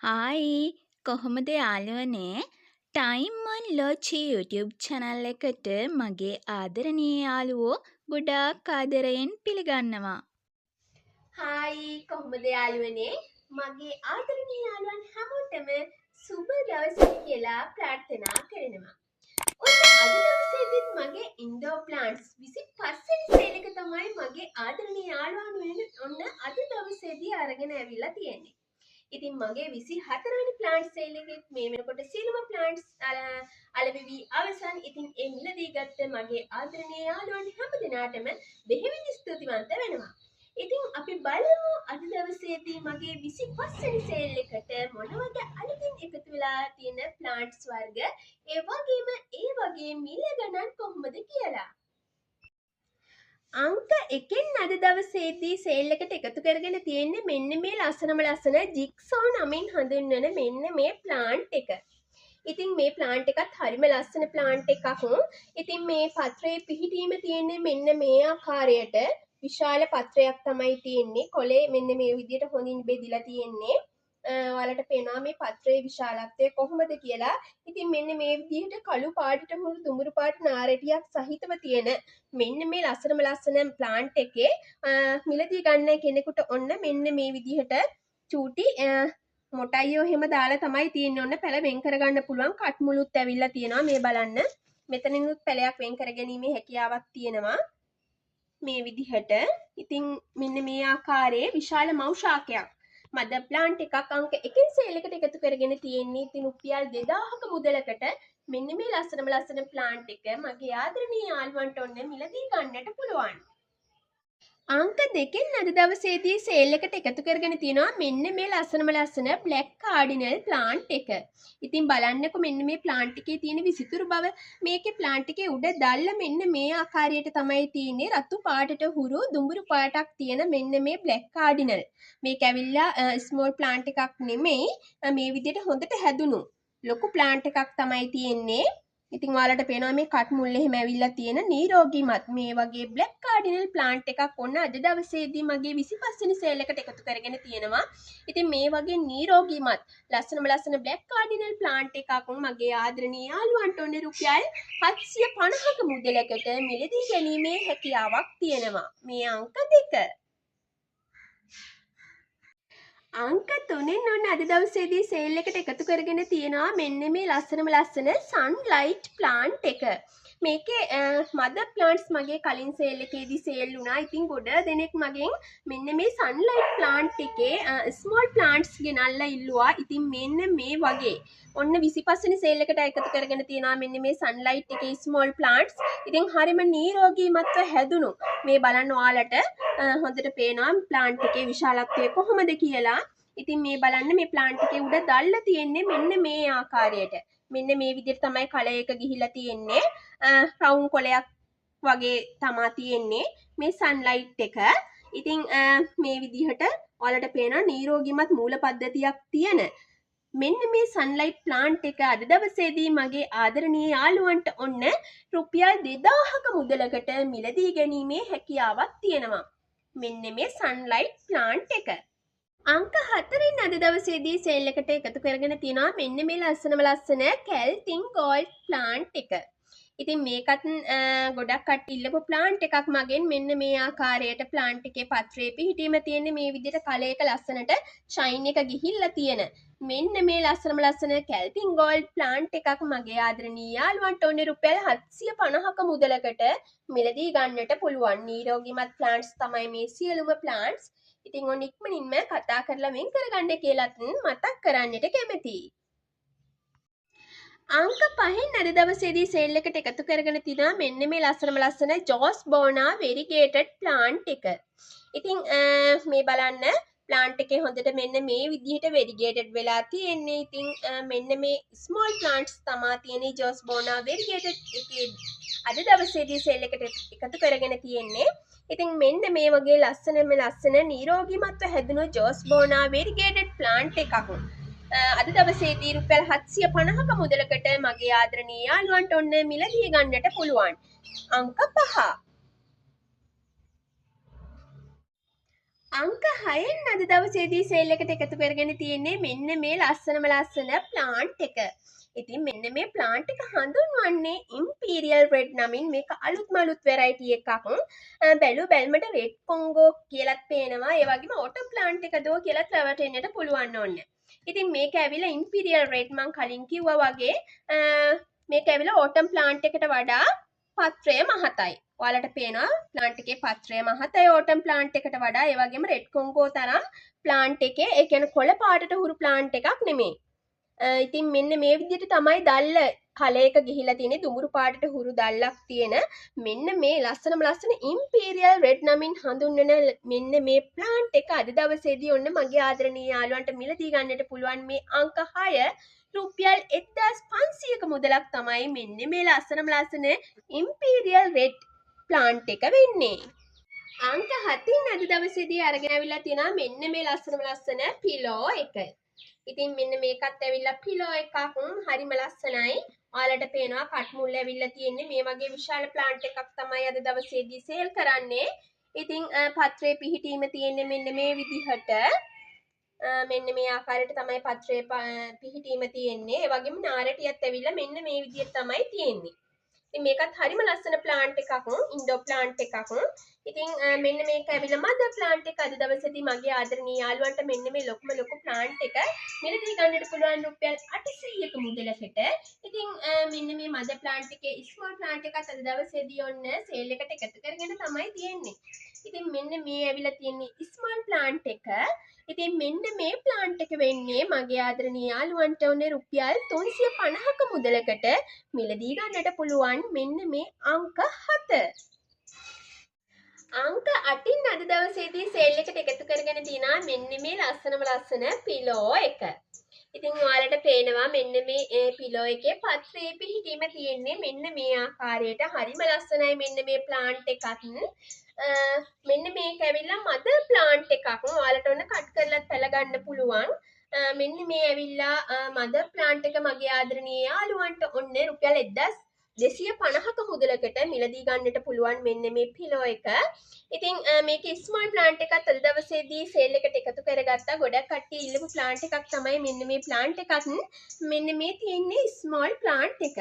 Hi කොහොමද යාළුවනේ time on ලෝචි YouTube channel එකට මගේ ආදරණීය යාළුවෝ ගොඩාක් ආදරයෙන් පිළිගන්නවා. හායි කොහොමද යාළුවනේ මගේ ආදරණීය යාළුවන් හැමෝටම සුබ දවසක් කියලා ප්‍රාර්ථනා කරනවා. ඔන්න අද දවසේදීත් මගේ ඉන්ඩෝර් ප්ලාන්ට්ස් 25 වෙනි සේල් එක තමයි මගේ ආදරණීය යාළුවන් වෙන ඔන්න අද දවසේදී අරගෙන ඇවිල්ලා තියෙන්නේ. ඉතින් මගේ 24 වෙනි ප්ලාන්ට් සේල් එකෙත් මේ වෙනකොට සියලුම ප්ලාන්ට්ස් අලෙවි අවසන්. ඉතින් ඒ මිලදී ගත්ත මගේ ආදරණීය යාළුවන් හැමදෙනාටම බෙහෙවින් ස්තුතිවන්ත වෙනවා. ඉතින් අපි බලමු අද දවසේදී මගේ 25 වෙනි සේල් එකට මොනවද අලුතින් එකතු වෙලා තියෙන ප්ලාන්ට්ස් වර්ග ඒ වගේ මිල ගණන් කොහොමද කියලා. අංක 1න් අද දවසේදී සේල් එකට එකතු කරගෙන තියෙන්නේ මෙන්න මේ ලස්සන ජිග්සෝ නමින් හඳුන්වන මෙන්න මේ ප්ලාන්ට් එක. ඉතින් මේ ප්ලාන්ට් එකත් හරිම ලස්සන ප්ලාන්ට් එකක්. ඉතින් මේ පත්‍රයේ පිහිටීම තියෙන්නේ මෙන්න මේ ආකාරයට විශාල පත්‍රයක් තමයි තියෙන්නේ. කොලේ මෙන්න මේ විදිහට හොඳින් බෙදිලා තියෙන්නේ. ඔයාලට පේනවා මේ පත්‍රයේ විශාලත්වය කොහොමද කියලා. ඉතින් මෙන්න මේ විදිහට කළු පාටට මුළු දුඹුරු පාට නාරටියක් සහිතව තියෙන මෙන්න මේ ලස්සන ප්ලාන්ට් එකේ මිලදී ගන්න කෙනෙකුට ඔන්න මෙන්න මේ විදිහට චූටි මොටයියෝ එහෙම දාලා තමයි තියෙන්නේ. ඔන්න පැල වෙන් කරගන්න පුළුවන් කට් මුළුත් ඇවිල්ලා තියෙනවා. මේ බලන්න. මෙතනිනුත් පැලයක් වෙන් කර ගැනීමේ හැකියාවක් තියෙනවා. මේ විදිහට. ඉතින් මෙන්න මේ ආකාරයේ විශාල මව් ශාකයක් මද ප්ලාන්ට් එකක් අංක 1 සේල් එකට එකතු කරගෙන තියෙන්නේ. ඉතින් රුපියල් 2000ක මුදලකට මෙන්න මේ ලස්සන ප්ලාන්ට් එක මගේ ආදරණීය යාළුවන්ට ඔන්න මිලදී ගන්නට පුළුවන්. අංක 2න් අද දවසේදී සේල් එකට එකතු කරගෙන තියෙනවා මෙන්න මේ ලස්සන බ්ලැක් කාඩිනල් ප්ලාන්ට් එක. ඉතින් බලන්නකො මෙන්න මේ ප්ලාන්ට් එකේ තියෙන විසිතුරු බව. මේකේ ප්ලාන්ට් එකේ උඩ දැල්ල මෙන්න මේ ආකාරයට තමයි තියෙන්නේ. රතු පාටට හුරු දුඹුරු පාටක් තියෙන මෙන්න මේ බ්ලැක් කාඩිනල්. මේක ඇවිල්ලා ස්මෝල් ප්ලාන්ට් එකක් නෙමෙයි. මේ විදිහට හොඳට හැදුණු ලොකු ප්ලාන්ට් එකක් තමයි තියෙන්නේ. ඉතින් ඔයාලට පේනවා මේ කට් මුල් එහෙම ඇවිල්ලා තියෙන නිරෝගීමත් මේ වගේ බ්ලැක් කාඩිනල් ප්ලාන්ට් එකක් ඔන්න අද දවසේදී මගේ 25 වෙනි සේල් එකට එකතු කරගෙන තියෙනවා. ඉතින් මේ වගේ නිරෝගීමත් ලස්සන බ්ලැක් කාඩිනල් ප්ලාන්ට් එකක් මගේ ආදරණීය යාළුවන්ට ඔන්න රුපියල් 750ක මුදලකට මිලදී ගැනීමේ හැකියාවක් තියෙනවා. මේ අංක 2. අංක 3න් ඔන්න අද දවසේදී සේල් එකට එකතු කරගෙන තියෙනවා මෙන්න මේ ලස්සන සන්ලයිට් ප්ලාන්ට් එක. මේකේ මද ප්ලාන්ට්ස් මගේ කලින් සේල් එකේදී සේල් වුණා. ඉතින් ගොඩ දෙනෙක් මගෙන් මෙන්න මේ සන්ලයිට් ප්ලාන්ට් එකේ ස්මෝල් ප්ලාන්ට්ස් ගෙනල්ලා ඉල්ලුවා. ඉතින් මෙන්න මේ වගේ ඔන්න 25 වෙනි සේල් එකට එකතු කරගෙන තියෙනවා මෙන්න මේ සන්ලයිට් එකේ ස්මෝල් ප්ලාන්ට්ස්. ඉතින් හරිම නිරෝගීමත්ව හැදුණු මේ බලන්න ඔයාලට හොඳට පේනවා ප්ලාන්ට් එකේ විශාලත්වය කොහොමද කියලා. ඉතින් මේ බලන්න මේ ප්ලාන්ට් එකේ උඩ දැල්ල තියෙන්නේ මෙන්න මේ ආකාරයට. මෙන්න මේ විදිහට තමයි කලර් එක ගිහිලා තියෙන්නේ. රවුන්ඩ් කොලයක් වගේ තමා තියෙන්නේ මේ සන්ලයිට් එක. ඉතින් මේ විදිහට ඔයාලට පේනවා නිරෝගීමත් මූල පද්ධතියක් තියෙන මෙන්න මේ සන්ලයිට් ප්ලාන්ට් එක අද දවසේදී මගේ ආදරණීය යාළුවන්ට ඔන්න රුපියල් 2000ක මුදලකට මිලදී ගැනීමේ හැකියාවක් තියෙනවා. මෙන්න මේ සන්ලයිට් ප්ලාන්ට් එක. අංක 4න් අද දවසේදී සේල් එකට එකතු කරගෙන තියෙනවා මෙන්න මේ ලස්සන කැල්ටින් ගෝල්ඩ් ප්ලාන්ට් එක. ඉතින් මේකත් ගොඩක් කට්ටිය ඉල්ලපු ප්ලාන්ට් එකක් මගෙන් මෙන්න මේ ආකාරයට ප්ලාන්ට් එකේ පත්‍රයේ පිහිටීම තියෙන්නේ මේ විදිහට කලයක ලස්සනට ෂයින් එක ගිහිල්ලා තියෙන මෙන්න මේ ලස්සන කැල්ටින් ගෝල්ඩ් ප්ලාන්ට් එකක් මගේ ආදරණීය යාළුවන්ට ඕනේ රුපියල් 750ක මුදලකට මිලදී ගන්නට පුළුවන්. නිරෝගීමත් ප්ලාන්ට්ස් තමයි මේ සියලුම ප්ලාන්ට්ස්. ඉතින් ඔන්න ඉක්මනින්ම කතා කරලා වෙන් කරගන්න කියලාත් මතක් කරන්නට කැමතියි. අංක 5න් අද දවසේදී සේල් එකට එකතු කරගෙන තිනා මෙන්න මේ ලස්සන ජෝස් බෝනා වෙරිගේටඩ් ප්ලාන්ට් එක. ඉතින් මේ බලන්න ප්ලාන්ට් එකේ හොඳට මෙන්න මේ විදිහට වෙරිගේටඩ් වෙලා තියෙන්නේ. ඉතින් මෙන්න මේ ස්මෝල් ප්ලාන්ට්ස් තමා තියෙන්නේ ජෝස් බෝනා වෙරිගේටඩ් එකේ අද දවසේදී සේල් එකට එකතු කරගෙන තියෙන්නේ. ඉතින් මෙන්න මේ වගේ ලස්සන නිරෝගීමත්ව හැදුණු ජෝස් බෝනා වෙරිගේටඩ් ප්ලාන්ට් එකක් අද දවසේදී රුපියල් 750ක මුදලකට මගේ ආදරණීය යාළුවන්ට ඔන්න මිලදී ගන්නට පුළුවන්. අංක 5. අංක 6න් අද දවසේදී සේල් එකට එකතු කරගෙන තියෙන්නේ මෙන්න මේ ලස්සනම ලස්සන ප්ලාන්ට් එක. ඉතින් මෙන්න මේ ප්ලාන්ට් එක හඳුන්වන්නේ ඉම්පීරියල් රෙඩ් නමින්. මේක අලුත් වෙරයිටි එකක්. බැලුමට රෙඩ් කොංගෝ කියලාත් පේනවා. ඒ වගේම ඕටම් ප්ලාන්ට් එකදෝ කියලාත් රැවටෙන්නට පුළුවන් ඕන්න. ඉතින් මේක ඇවිල්ලා ඉම්පීරියල් රෙඩ් මං කලින් කිව්වා වගේ මේක ඇවිල්ලා ඕටම් ප්ලාන්ට් එකට වඩා පත්‍රය මහතයි. ඔයාලට පේනවා ප්ලාන්ට් එකේ පත්‍රය මහතයි ඕටම් ප්ලාන්ට් එකට වඩා. ඒ වගේම රෙඩ් කොංගෝ තරම් ප්ලාන්ට් එකේ ඒ කියන්නේ කොළ පාටට හුරු ප්ලාන්ට් එකක් නෙමෙයි. ඉතින් මෙන්න මේ විදිහට තමයි දැල්ල කලයක ගිහිලා තියෙන්නේ. දුඹුරු පාටට හුරු දැල්ලක් තියෙන මෙන්න මේ ලස්සන ඉම්පීරියල් රෙඩ් නමින් හඳුන්වන මෙන්න මේ ප්ලාන්ට් එක අද දවසේදී ඔන්න මගේ ආදරණීය යාළුවන්ට මිලදී ගන්නට පුළුවන් මේ අංක 6 රුපියල් 1500ක මුදලක් තමයි මෙන්න මේ ලස්සන ඉම්පීරියල් රෙඩ් ප්ලාන්ට් එක වෙන්නේ. අංක 7න් අද දවසේදී අරගෙන අවිලා තියෙනවා මෙන්න මේ ලස්සන පිලෝ එක. ඉතින් මෙන්න මේකත් ඇවිල්ලා පිලෝ එකක්. හරිම ලස්සනයි. ඔයාලට පේනවා කට් මුල් ඇවිල්ලා තියෙන්නේ මේ වගේ විශාල ප්ලාන්ට් එකක් තමයි අද දවසේදී සේල් කරන්නේ. ඉතින් පත්‍රේ පිහිටීම තියෙන්නේ මෙන්න මේ විදිහට. මෙන්න මේ ආකාරයට තමයි පත්‍රයේ පිහිටීම තියෙන්නේ. ඒ වගේම නාරටියත් ඇවිල්ලා මෙන්න මේ විදිහට තමයි තියෙන්නේ. ඉතින් මේකත් හරිම ලස්සන ප්ලාන්ට් එකක්. ඉන්ඩෝ ප්ලාන්ට් එකක්. ඉතින් මෙන්න මේක ඇවිල්ලා මදර් ප්ලාන්ට් එක අද දවසේදී මගේ ආදරණීය යාළුවන්ට මෙන්න මේ ලොකු ප්ලාන්ට් එක මිලදී ගන්නට පුළුවන් රුපියල් 800ක මුදලකට. ඉතින් මෙන්න මේ මදර් ප්ලාන්ට් එකේ ස්මෝල් ප්ලාන්ට් එකත් අද දවසේදී ඔන්න සේල් එකට එකතු කරගෙන තමයි තියෙන්නේ. ඉතින් මෙන්න මේ ඇවිල්ලා තියෙන්නේ ස්මෝල් ප්ලාන්ට් එක. ඉතින් මෙන්න මේ ප්ලාන්ට් එක වෙන්නේ මගේ ආදරණීය යාළුවන්ට ඔන්නේ රුපියල් 350ක මුදලකට මිලදී ගන්නට පුළුවන් මෙන්න මේ අංක 7. අංක 8න් අද දවසේදී සේල් එකට එකතු කරගෙන තියෙනවා මෙන්න මේ ලස්සන පිලෝ එක. ඉතින් ඔයාලට පේනවා මෙන්න මේ පිලෝ එකේ පත්‍රයේ පිහිටීම තියෙන්නේ මෙන්න මේ ආකාරයට. හරිම ලස්සනයි මෙන්න මේ ප්ලාන්ට් එකත්. මෙන්න මේක ඇවිල්ලා මදර් ප්ලාන්ට් එකක්. ඔයාලට ඔන්න කට් කරලා පැල ගන්න පුළුවන්. මෙන්න මේ ඇවිල්ලා මදර් ප්ලාන්ට් එක මගේ ආදරණීය යාළුවන්ට ඔන්න රුපියල් 1250ක මුදලකට මිලදී ගන්නට පුළුවන් මෙන්න මේ පිලෝ එක. ඉතින් මේක ස්මෝල් ප්ලාන්ට් එකත් අද දවසේදී සේල් එකට එකතු කරගත්තා. ගොඩක් කට්ටිය ඉල්ලපු ප්ලාන්ට් එකක් තමයි මෙන්න මේ ප්ලාන්ට් එකත්. මෙන්න මේ තියෙන්නේ ස්මෝල් ප්ලාන්ට් එක.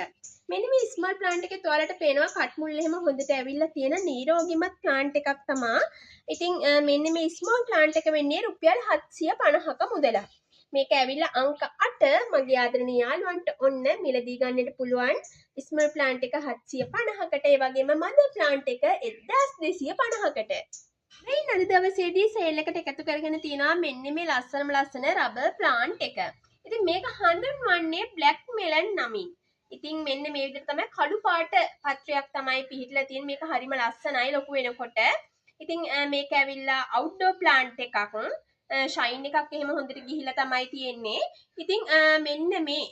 මෙන්න මේ ස්මෝල් ප්ලාන්ට් එකේ ඔයාලට පේනවා කට් මුල් එහෙම හොඳට ඇවිල්ලා තියෙන නිරෝගිමත් ප්ලාන්ට් එකක් තමයි. ඉතින් මෙන්න මේ ස්මෝල් ප්ලාන්ට් එක වෙන්නේ රුපියල් 750ක මුදලක්. මේක ඇවිල්ලා අංක 8 මගේ ආදරණීය යාළුවන්ට ඔන්න මිලදී ගන්නට පුළුවන් ස්මෝල් ප්ලාන්ට් එක 750කට. ඒ වගේම මදර් ප්ලාන්ට් එක 1250කට. මේ අද දවසේදී සේල් එකට එකතු කරගෙන තියෙනවා මෙන්න මේ ලස්සන රබර් ප්ලාන්ට් එක. ඉතින් මේක හඳුන්වන්නේ බ්ලැක් මෙලන් නමින්. ඉතින් මෙන්න මේ විදිහට තමයි කළු පාට පත්‍රයක් තමයි පිහිටලා තියෙන්නේ. මේක හරිම ලස්සනයි ලොකු වෙනකොට. ඉතින් මේක ඇවිල්ලා අවුට්ඩෝර් ප්ලාන්ට් එකක්. ෂයින් එකක් එහෙම හොඳට ගිහිලා තමයි තියෙන්නේ. ඉතින් මෙන්න මේ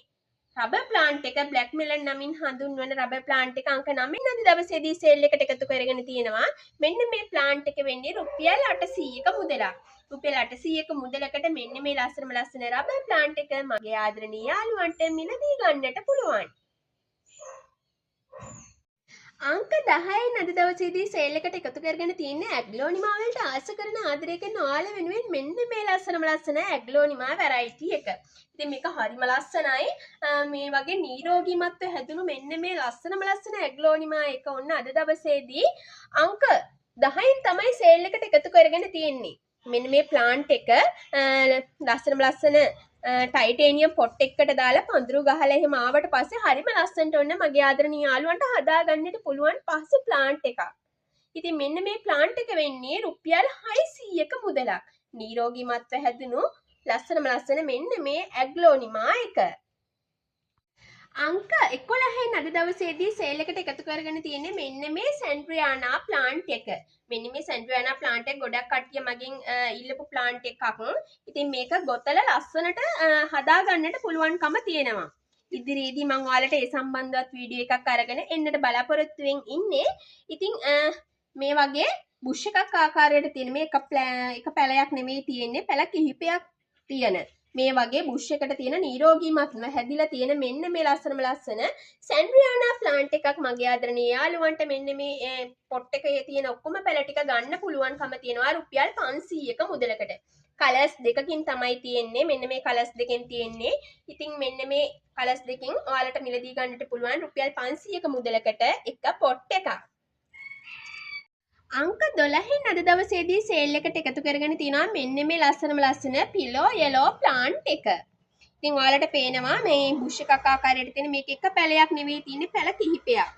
රබර් ප්ලාන්ට් එක බ්ලැක් මෙලන් නමින් හඳුන්වන රබර් ප්ලාන්ට් එක අංක 9 අද දවසේදී සේල් එකට එකතු කරගෙන තියෙනවා. මෙන්න මේ ප්ලාන්ට් එක වෙන්නේ රුපියල් 800ක මුදලක්. රුපියල් 800ක මුදලකට මෙන්න මේ ලස්සන රබර් ප්ලාන්ට් එක මගේ ආදරණීය යාළුවන්ට මිලදී ගන්නට පුළුවන්. අංක 10න් අද දවසේදී සේල් එකට එකතු කරගෙන තියෙන්නේ ඇග්ලෝනිමා වලට ආස කරන ආදරය කරන ඔයාලා වෙනුවෙන් මෙන්න මේ ලස්සන ඇග්ලෝනිමා වෙරයිටි එක. ඉතින් මේක හරිම ලස්සනයි. මේ වගේ නිරෝගීමත්ව හැදුණු මෙන්න මේ ලස්සන ඇග්ලෝනිමා එක ඔන්න අද දවසේදී අංක 10න් තමයි සේල් එකට එකතු කරගෙන තියෙන්නේ. මෙන්න මේ ප්ලාන්ට් එක ලස්සන ටයිටේනියම් පොට් එකකට දාලා පඳුරු ගහලා එහෙම ආවට පස්සේ හරිම ලස්සනට ඔන්න මගේ ආදරණීය යාළුවන්ට හදා ගන්නට පුළුවන් පහසු ප්ලාන්ට් එකක්. ඉතින් මෙන්න මේ ප්ලාන්ට් එක වෙන්නේ රුපියල් 600ක මුදලක්. නිරෝගීමත්ව හැදුණු ලස්සන මෙන්න මේ ඇග්ලෝනිමා එක. අංක 11න් අද දවසේදී සේල් එකට එකතු කරගෙන තියෙන්නේ මෙන්න මේ සැන්ඩ්‍රියානා ප්ලාන්ට් එක. මෙන්න මේ සැන්ඩ්‍රියානා ප්ලාන්ට් එක ගොඩක් කට්ටිය මගෙන් ඉල්ලපු ප්ලාන්ට් එකක්. ඉතින් මේක ගොතල ලස්සනට හදා ගන්නට පුළුවන්කම තියෙනවා. ඉදිරියේදී මම ඔයාලට ඒ සම්බන්ධවත් වීඩියෝ එකක් අරගෙන එන්නට බලාපොරොත්තු වෙමින් ඉන්නේ. ඉතින් මේ වගේ බුෂ් එකක් ආකාරයට තියෙන මේ එක පැලයක් නෙමෙයි තියෙන්නේ. පැල කිහිපයක් තියෙන මේ වගේ බුෂ් එකට තියෙන නිරෝගීමත්ව හැදිලා තියෙන මෙන්න මේ ලස්සනම ලස්සන සැන්ඩ්‍රියානා ප්ලාන්ට් එකක් මගේ ආදරණීය යාළුවන්ට මෙන්න මේ පොට් එකේ තියෙන ඔක්කොම පැල ටික ගන්න පුළුවන්කම තියෙනවා රුපියල් 500ක මුදලකට. කලර්ස් දෙකකින් තමයි තියෙන්නේ. මෙන්න මේ කලර්ස් දෙකෙන් තියෙන්නේ. ඉතින් මෙන්න මේ කලර්ස් දෙකෙන් ඔයාලට මිලදී ගන්නට පුළුවන් රුපියල් 500ක මුදලකට එක පොට් එකක්. අංක 12න් අද දවසේදී සේල් එකට එකතු කරගෙන තිනවා මෙන්න මේ ලස්සනම ලස්සන පිලෝ යෙලෝ ප්ලාන්ට් එක. ඉතින් ඔයාලට පේනවා මේ බුෂ් එකක් ආකාරයට තියෙන මේක එක පැලයක් නෙවෙයි තියෙන්නේ පැල කිහිපයක්.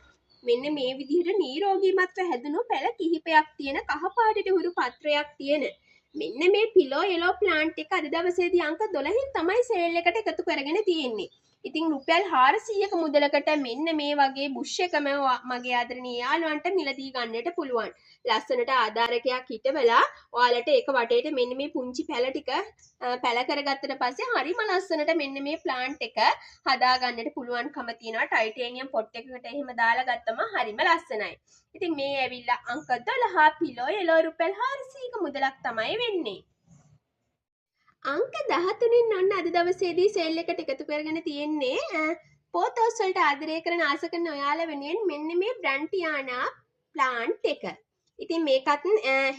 මෙන්න මේ විදිහට නිරෝගීමත්ව හැදුණු පැල කිහිපයක් තියෙන කහ පාටට හුරු පත්‍රයක් තියෙන මෙන්න මේ පිලෝ යෙලෝ ප්ලාන්ට් එක අද දවසේදී අංක 12න් තමයි සේල් එකට එකතු කරගෙන තියෙන්නේ. ඉතින් රුපියල් 400ක මුදලකට මෙන්න මේ වගේ බුෂ් එකම මගේ ආදරණීය යාළුවන්ට මිලදී ගන්නට පුළුවන්. ලස්සනට ආධාරකයක් හිටවලා ඔයාලට ඒක වටේට මෙන්න මේ පුංචි පැල ටික පැල කරගත්තට පස්සේ හරිම ලස්සනට මෙන්න මේ ප්ලාන්ට් එක හදා ගන්නට පුළුවන්කම තියෙනවා. ටයිටේනියම් පොට් එකකට එහෙම දාලා ගත්තම හරිම ලස්සනයි. ඉතින් මේ ඇවිල්ලා අංක 12 පිලෝ යෙලෝ රුපියල් 400ක මුදලක් තමයි වෙන්නේ. අංක 13න් ඔන්න අද දවසේදී සේල් එකට එකතු කරගෙන තියෙන්නේ පෝතෝස් වලට ආදරය කරන ආස කරන ඔයාලා වෙනුවෙන් මෙන්න මේ බ්‍රන්ටියානා ප්ලාන්ට් එක. ඉතින් මේකත්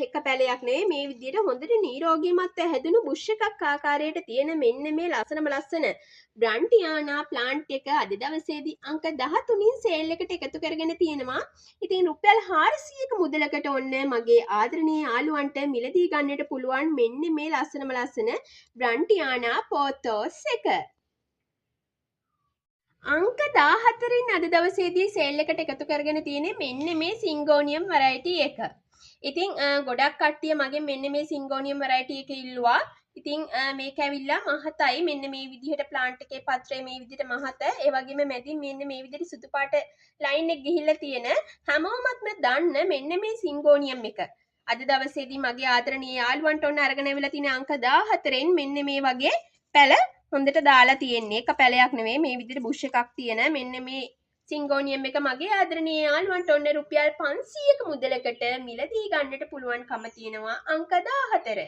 එක පැලයක් නෙවෙයි මේ විදිහට හොඳට නිරෝගීමත්ව හැදුණු බුෂ් එකක් ආකාරයට තියෙන මෙන්න මේ ලස්සන බ්‍රන්ටියානා ප්ලාන්ට් එක අද දවසේදී අංක 13න් සේල් එකට එකතු කරගෙන තියෙනවා. ඉතින් රුපියල් 400ක මුදලකට ඔන්න මගේ ආදරණීය යාළුවන්ට මිලදී ගන්නට පුළුවන් මෙන්න මේ ලස්සන බ්‍රන්ටියානා පෝතෝස් එක. අංක 14න් අද දවසේදී සේල් එකට එකතු කරගෙන තියෙන්නේ මෙන්න මේ සිංගෝනියම් වැරයිටි එක. ඉතින් ගොඩක් කට්ටිය මගෙන් මෙන්න මේ සිංගෝනියම් වැරයිටි එක ඉල්ලුවා. ඉතින් මේක ඇවිල්ලා මහතයි මෙන්න මේ විදිහට ප්ලාන්ට් එකේ පත්‍රය මේ විදිහට මහත ඒ වගේම මැදින් මෙන්න මේ විදිහට සුදු පාට ලයින් එක ගිහිල්ලා තියෙන හැමෝමත්ම දන්න මෙන්න මේ සිංගෝනියම් එක. අද දවසේදී මගේ ආදරණීය යාළුවන්ට ඔන්න අරගෙන ඇවිල්ලා තියෙන අංක 14න් මෙන්න මේ වගේ පැල හොඳට දාලා තියෙන්නේ. එක පැලයක් නෙවෙයි මේ විදිහට බුෂ් එකක් තියෙන මෙන්න මේ සිංගෝනියම් එක මගේ ආදරණීය යාළුවන්ට ඔන්න රුපියල් 500ක මුදලකට මිලදී ගන්නට පුළුවන්කම තියෙනවා අංක 14.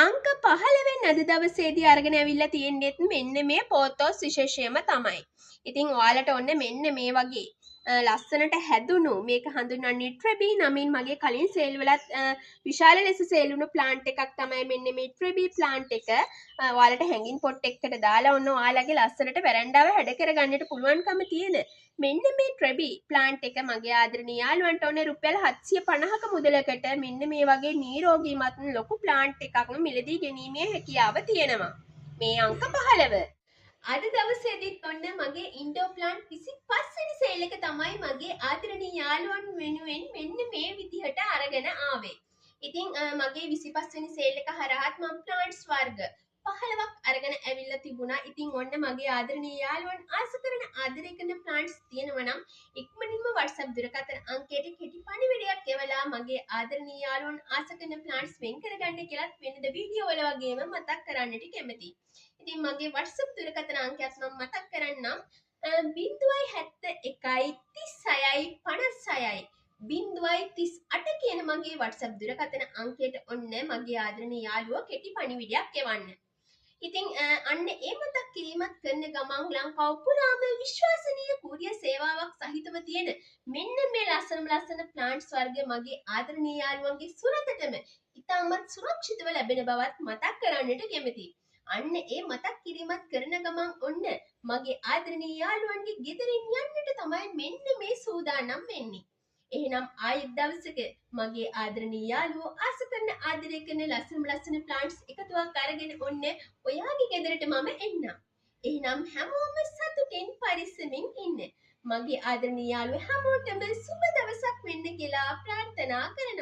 අංක 15 අද දවසේදී අරගෙන ඇවිල්ලා තියෙන්නේත් මෙන්න මේ පෝතෝස් විශේෂයම තමයි. ඉතින් ඔයාලට ඔන්න මෙන්න මේ වගේ ලස්සනට හැදුණු මේක හඳුන්වන්නේ ට්‍රෙබි නමින් මගේ කලින් සේල් වලත් විශාල ලෙස සේල් වුණු ප්ලාන්ට් එකක් තමයි මෙන්න මේ ට්‍රෙබි ප්ලාන්ට් එක. ඔයාලට හැංගින් පොට් එකකට දාලා ඔන්න ඔයාලගේ ලස්සනට වැරැන්ඩාව හැඩ කරගන්නට පුළුවන්කම තියෙන මෙන්න මේ ට්‍රෙබි ප්ලාන්ට් එක මගේ ආදරණීය යාළුවන්ට ඔන්න රුපියල් 750ක මුදලකට මෙන්න මේ වගේ නිරෝගීමත් ලොකු ප්ලාන්ට් එකක් මිලදී ගැනීමේ හැකියාව තියෙනවා. මේ අංක 15. අද දවසේදීත් ඔන්න මගේ ඉන්ඩෝ ප්ලාන්ට් 25 වෙනි සේල් එක තමයි මගේ ආදරණීය යාළුවන් වෙනුවෙන් මෙන්න මේ විදිහට අරගෙන ආවේ. ඉතින් මගේ 25 වෙනි සේල් එක හරහාත් මම ප්ලාන්ට්ස් වර්ග 15ක් අරගෙන ඇවිල්ලා තිබුණා. ඉතින් ඔන්න මගේ ආදරණීය යාළුවන් ආස කරන ආදරය කරන ප්ලාන්ට්ස් තියෙනවා නම් ඉක්මනින්ම WhatsApp දුරකථන අංකයට කෙටි පණිවිඩයක් එවලා මගේ ආදරණීය යාළුවන් ආස කරන ප්ලාන්ට්ස් වෙන් කරගන්න කියලාත් වෙනද වීඩියෝ වල වගේම මතක් කරන්නට කැමතියි. ඉතින් මගේ WhatsApp දුරකථන අංකයත් මම මතක් කරන්නම් 0713656 038 කියන මගේ WhatsApp දුරකථන අංකයට ඔන්න මගේ ආදරණීය යාළුවෝ කෙටි පණිවිඩයක් එවන්න. ඉතින් අන්න ඒ මතක් කිරීමත් කරන ගමන් ලංකාව පුරාම විශ්වසනීය කුරිය සේවාවක් සහිතව තියෙන මෙන්න මේ ලස්සන ප්ලාන්ට්ස් වර්ග මගේ ආදරණීය යාළුවන්ගේ සුරතටම ඉතාමත් සුරක්ෂිතව ලැබෙන බවත් මතක් කරන්නට කැමතියි. අන්න ඒ මතක් කිරීමත් කරන ගමන් ඔන්න මගේ ආදරණීය යාළුවන්ගේ ගෙදරින් යන්නට තමයි මෙන්න මේ සූදානම් වෙන්නේ. එහෙනම් ආයෙත් දවසක මගේ ආදරණීය යාළුවෝ ආස කරන ආදරය කරන ලස්සන ප්ලාන්ට්ස් එකතුවක් අරගෙන ඔන්න ඔයාගේ ගෙදරට මම එන්නම්. එහෙනම් හැමෝම සතුටින් පරිස්සමින් ඉන්න. මගේ ආදරණීය යාළුවෝ හැමෝටම සුබ දවසක් වෙන්න කියලා ප්‍රාර්ථනා කරනවා.